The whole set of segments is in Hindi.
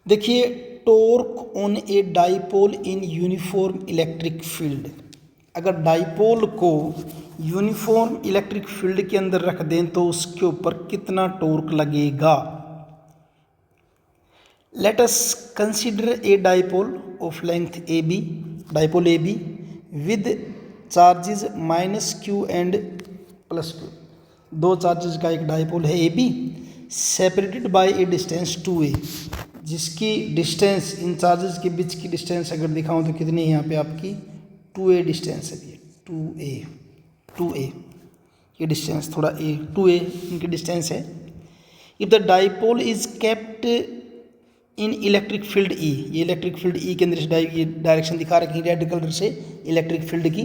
देखिए, torque on a dipole in uniform electric field. अगर डाइपोल को यूनिफॉर्म इलेक्ट्रिक फील्ड के अंदर रख दें तो उसके ऊपर कितना टॉर्क लगेगा। Let us consider a dipole of length A B, dipole A B with charges -q and +q। दो चार्जेस का एक डाइपोल है A B, separated by a distance 2a, जिसकी डिस्टेंस इन चार्जेस के बीच की डिस्टेंस अगर दिखाऊं तो कितनी है यहाँ पे आपकी 2a डिस्टेंस है। ये 2a ये डिस्टेंस थोड़ा a 2a इनकी डिस्टेंस है। If the dipole is kept in electric field E, ये इलेक्ट्रिक फील्ड E के अंदर ये डायरेक्शन दिखा रखी है रेड कलर से इलेक्ट्रिक फील्ड की,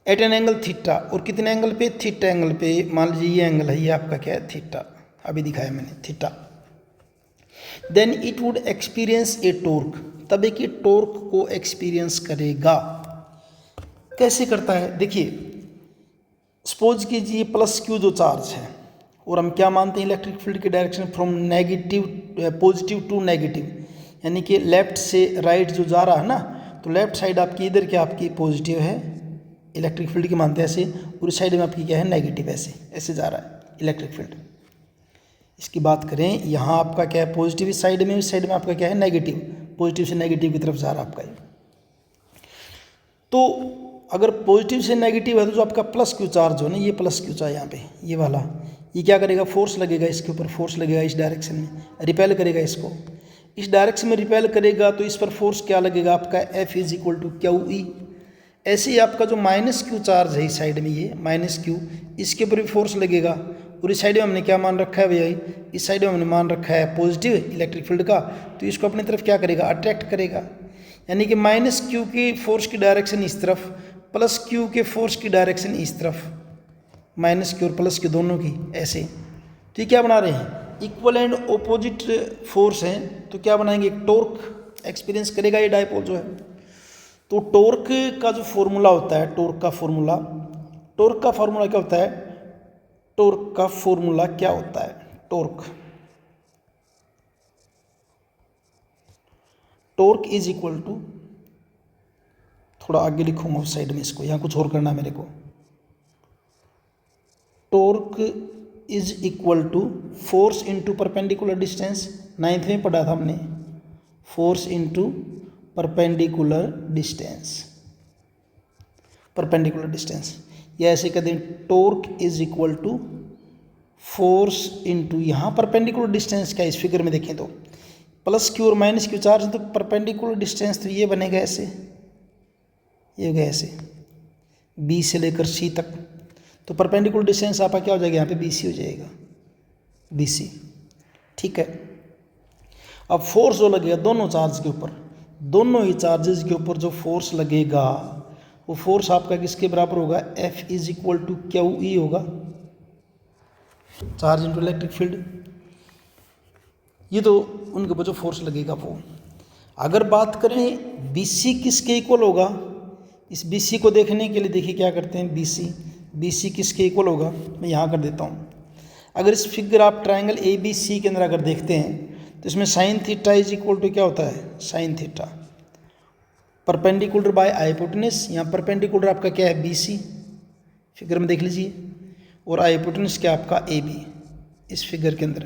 एट एन एंगल थीटा, और कितने एंगल पे, थीटा एंगल पे। मान लीजिए ये एंगल है, ये आपका क्या है, थीटा, अभी दिखाया मैंने theta. Then it would experience a torque, तब एक ये टॉर्क को एक्सपीरियंस करेगा। कैसे करता है, देखिए सपोज कीजिए +q जो चार्ज है, और हम क्या मानते हैं इलेक्ट्रिक फील्ड की direction from positive to negative, यानी कि लेफ्ट से राइट जो जा रहा है ना, तो लेफ्ट साइड आपकी इधर क्या आपकी पॉजिटिव है, इलेक्ट्रिक फील्ड की मानते हैं ऐसे, और इस साइड में आपकी क्या है नेगेटिव, ऐसे जा रहा है इलेक्ट्रिक फील्ड। इसकी बात करें, यहाँ आपका क्या है पॉजिटिव इस साइड में, इस साइड में आपका क्या है नेगेटिव, पॉजिटिव से नेगेटिव की तरफ जा रहा है आपका ये। तो अगर पॉजिटिव से नेगेटिव है तो जो आपका +q चार्ज हो ना, ये +q चार्ज यहाँ पे ये वाला, ये क्या करेगा, फोर्स लगेगा इसके ऊपर, फोर्स लगेगा इस डायरेक्शन में, रिपेल करेगा इसको, इस डायरेक्शन में रिपेल करेगा तो इस पर फोर्स क्या लगेगा आपका F = QE। ऐसे ही आपका जो -q चार्ज है इस साइड में, ये -q, इसके ऊपर भी फोर्स लगेगा, और इस साइड में हमने क्या मान रखा है भैया, इस साइड में हमने मान रखा है पॉजिटिव इलेक्ट्रिक फील्ड का, तो इसको अपनी तरफ क्या करेगा, अट्रैक्ट करेगा। यानी कि -q की फोर्स की डायरेक्शन इस तरफ, +q के फोर्स की डायरेक्शन इस तरफ, -q और +q दोनों की ऐसे। तो ये क्या बना रहे हैं, इक्वल एंड ऑपोजिट फोर्स हैं, तो क्या बनाएंगे, एक टॉर्क एक्सपीरियंस करेगा ये डाइपोल जो है। तो टॉर्क का जो फॉर्मूला होता है, टॉर्क का फॉर्मूला क्या होता है, टॉर्क का फॉर्मूला क्या होता है, टॉर्क इज इक्वल टू, थोड़ा आगे लिखूंगा उस साइड में इसको, यहाँ कुछ और करना है मेरे को। Torque is equal to force into perpendicular distance, 9th में पढ़ा था हमने, फोर्स इंटू परपेंडिकुलर डिस्टेंस, या ऐसे कहते हैं torque is equal to force into, यहाँ परपेंडिकुलर डिस्टेंस क्या इस फिगर में देखें तो +q और -q चार्ज, तो परपेंडिकुलर डिस्टेंस तो ये बनेगा ऐसे, ये होगा ऐसे B से लेकर C तक, तो परपेंडिकुलर डिस्टेंस आपका क्या हो जाएगा, यहाँ पे BC हो जाएगा, BC, ठीक है। अब फोर्स जो लगेगा दोनों चार्ज के ऊपर, दोनों ही चार्जेस के ऊपर जो फोर्स लगेगा वो फोर्स आपका किसके बराबर होगा, F = QE होगा, चार्ज इंटू इलेक्ट्रिक फील्ड। ये तो उनके ऊपर जो फोर्स लगेगा वो। अगर बात करें BC किसके इक्वल होगा, इस BC को देखने के लिए देखिए क्या करते हैं, BC किसके इक्वल होगा, मैं यहाँ कर देता हूँ। अगर इस फिगर आप ट्रायंगल ABC के अंदर अगर देखते हैं तो इसमें sin θ = क्या होता है, sin θ परपेंडिकुलर बाय हाइपोटेनस, यहाँ परपेंडिकुलर आपका क्या है BC, फिगर में देख लीजिए, और हाइपोटेनस क्या आपका AB, इस फिगर के अंदर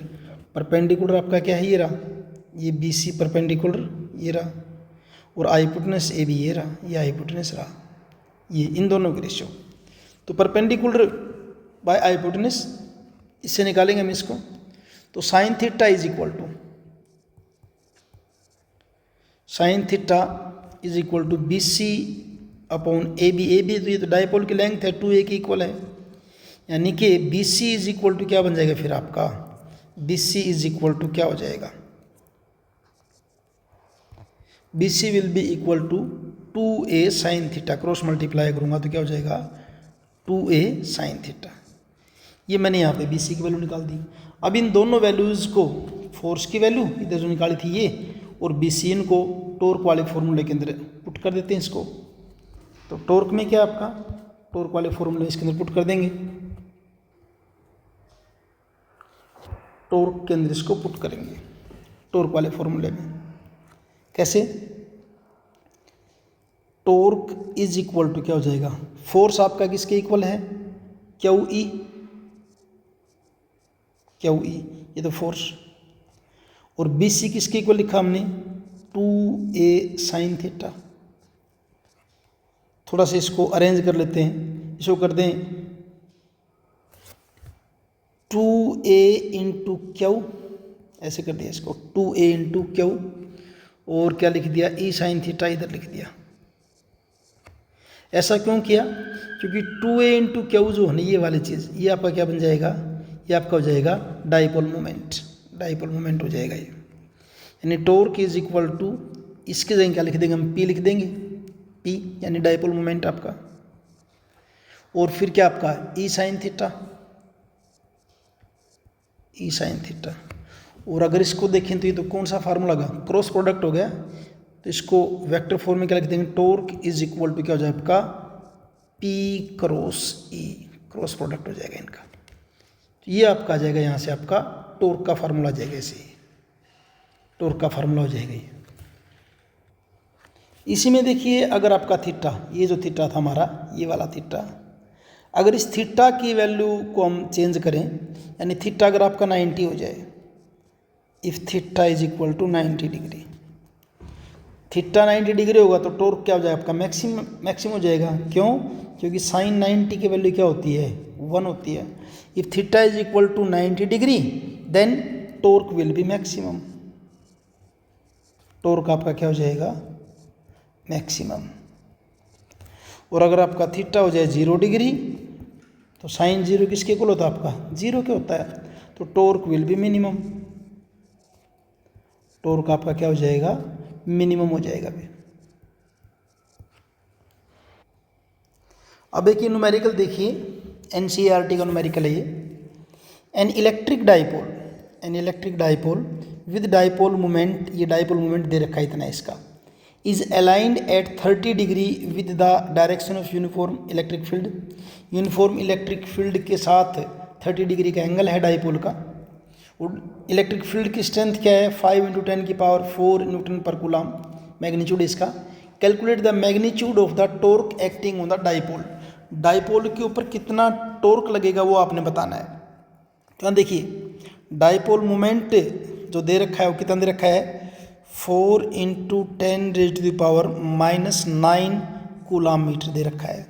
परपेंडिकुलर आपका क्या है, ये रहा, ये BC परपेंडिकुलर ये रहा, और हाइपोटेनस AB ये रहा, ये हाइपोटेनस रहा, ये इन दोनों के रेशियो। तो परपेंडिकुलर बाय हाइपोटेनस, इससे निकालेंगे हम इसको, तो sin θ = BC अपॉन AB, तो ये तो डाइपोल की लेंथ है 2a की इक्वल है, यानी कि BC = क्या बन जाएगा फिर आपका, BC = क्या हो जाएगा, BC will be equal to 2a sin θ, cross multiply करूँगा तो क्या हो जाएगा 2a sin θ। ये मैंने यहाँ पे BC की वैल्यू निकाल दी। अब इन दोनों वैल्यूज़ को, फोर्स की वैल्यू इधर जो निकाली थी ये, और BC इनको टॉर्क वाले फॉर्मूले के अंदर पुट कर देते हैं इसको। तो टॉर्क में क्या आपका, टॉर्क वाले फॉर्मूले इसके अंदर पुट कर देंगे, टॉर्क के अंदर इसको पुट करेंगे। टॉर्क वाले फॉर्मूले में। कैसे? टॉर्क इज इक्वल टू क्या हो जाएगा, फोर्स आपका किसके इक्वल है, क्यू ई, ये तो फोर्स, और बी सी किसके इक्वल लिखा हमने, 2a साइन थीटा। थोड़ा सा इसको अरेंज कर लेते हैं, इसको कर दें 2a इंटू क्यू, ऐसे कर दिया इसको 2a इंटू क्यू, और क्या लिख दिया, ई साइन थीटा इधर लिख दिया। ऐसा क्यों किया, क्योंकि 2a इंटू क्यू जो है ना, ये वाली चीज़, ये आपका क्या बन जाएगा, ये आपका हो जाएगा डाइपोल मोमेंट हो जाएगा ये। यानी टॉर्क इज इक्वल टू, इसके जगह क्या लिख देंगे हम, P लिख देंगे, P यानी डाइपोल मोमेंट आपका, और फिर क्या आपका ई साइन थीटा। और अगर इसको देखें तो ये तो कौन सा फार्मूला लगा, क्रॉस प्रोडक्ट हो गया, तो इसको वेक्टर फॉर्म में क्या लिख देंगे, टॉर्क इज इक्वल टू क्या हो जाएगा आपका, P cross E, cross product हो जाएगा इनका। तो ये आपका आ जाएगा, यहाँ से आपका टॉर्क का फार्मूला आ जाएगा, ऐसे ही टॉर्क का फार्मूला हो जाएगा ये। इसी में देखिए, अगर आपका थीटा, ये जो थीटा था हमारा, ये वाला थीटा, अगर इस थीटा की वैल्यू को हम चेंज करें, यानी थीटा अगर आपका 90 हो जाए, if theta is equal to 90 degree, theta 90 degree होगा तो टॉर्क क्या हो जाएगा आपका, मैक्सिमम हो जाएगा। क्यों? क्योंकि साइन 90 की वैल्यू क्या होती है, 1 होती है। If theta is equal to 90 degree then torque will be maximum, torque आपका क्या हो जाएगा, मैक्सिमम। और अगर आपका थीटा हो जाए 0 डिग्री, तो साइन 0 किसके इक्वल होता है आपका, 0 के होता है, तो torque will B minimum, torque आपका क्या हो जाएगा, मिनिमम हो जाएगा भी। अब एक न्यूमेरिकल देखिए, एनसीईआरटी का न्यूमेरिकल है ये। An electric dipole with dipole moment, ये डाइपोल मोमेंट दे रखा है इतना इसका, is aligned at 30 degree with the direction of uniform electric field. Uniform electric field के साथ 30 डिग्री का एंगल है डाइपोल का। इलेक्ट्रिक फील्ड की स्ट्रेंथ क्या है, 5 × 10⁴ न्यूटन पर कूलम मैग्नीट्यूड इसका। Calculate the magnitude of the torque acting on the dipole, dipole के ऊपर कितना टॉर्क लगेगा वो आपने बताना है। तो देखिए, डाइपोल मोमेंट जो दे रखा है वो कितना दे रखा है, 4 × 10⁻⁻⁹ कूलम मीटर दे रखा है।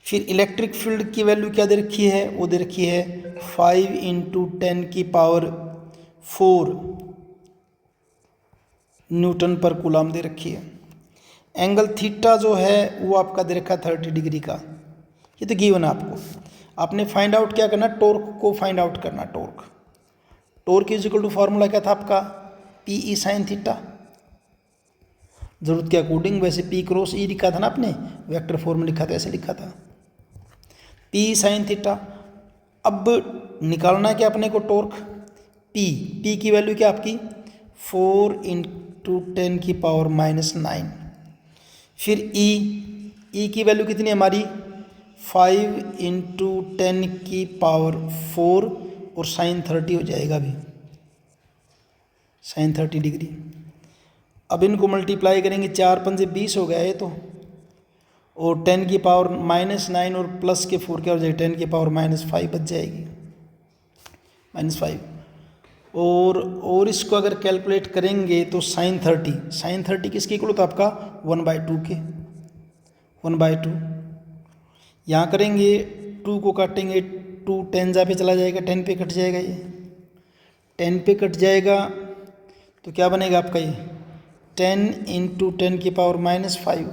फिर इलेक्ट्रिक फील्ड की वैल्यू क्या दे रखी है, वो दे रखी है 5 × 10⁴ न्यूटन पर कूलम दे रखी है। एंगल थीटा जो है वो आपका दे रखा है 30 डिग्री का, ये तो गिवन है आपको। आपने फाइंड आउट क्या करना, टॉर्क को फाइंड आउट करना। Torque is equal to formula क्या था आपका, PE साइन थीटा, जरूरत के अकॉर्डिंग, वैसे P क्रॉस E लिखा था ना आपने, वेक्टर फॉर्म में लिखा था, ऐसे लिखा था PE साइन थीटा। अब निकालना है क्या अपने को टॉर्क, P की वैल्यू क्या आपकी 4 × 10⁻⁹। फिर E की वैल्यू कितनी है हमारी 5 × 10⁴ और साइन 30 हो जाएगा अभी, साइन 30 डिग्री। अब इनको मल्टीप्लाई करेंगे, 4 × 5 = 20 हो गया ये तो, और 10⁻⁻9 और प्लस के 4 क्या हो जाएगी, 10⁻⁻5 बच जाएगी, -5। और इसको अगर कैलकुलेट करेंगे तो साइन 30 किसके इक्वल होता है आपका 1/2 के, 1/2। यहाँ करेंगे 2 को काटेंगे, 2 10 जा पे चला जाएगा, 10 पे कट जाएगा, ये 10 पे कट जाएगा तो क्या बनेगा आपका ये 10 × 10⁻⁻5,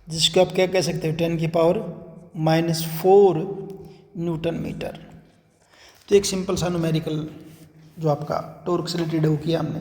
जिसको आप क्या कह सकते हो 10⁻⁻4 न्यूटन मीटर। तो एक सिंपल सा न्यूमेरिकल जो आपका टॉर्क से रिलेटेड हो किया हमने।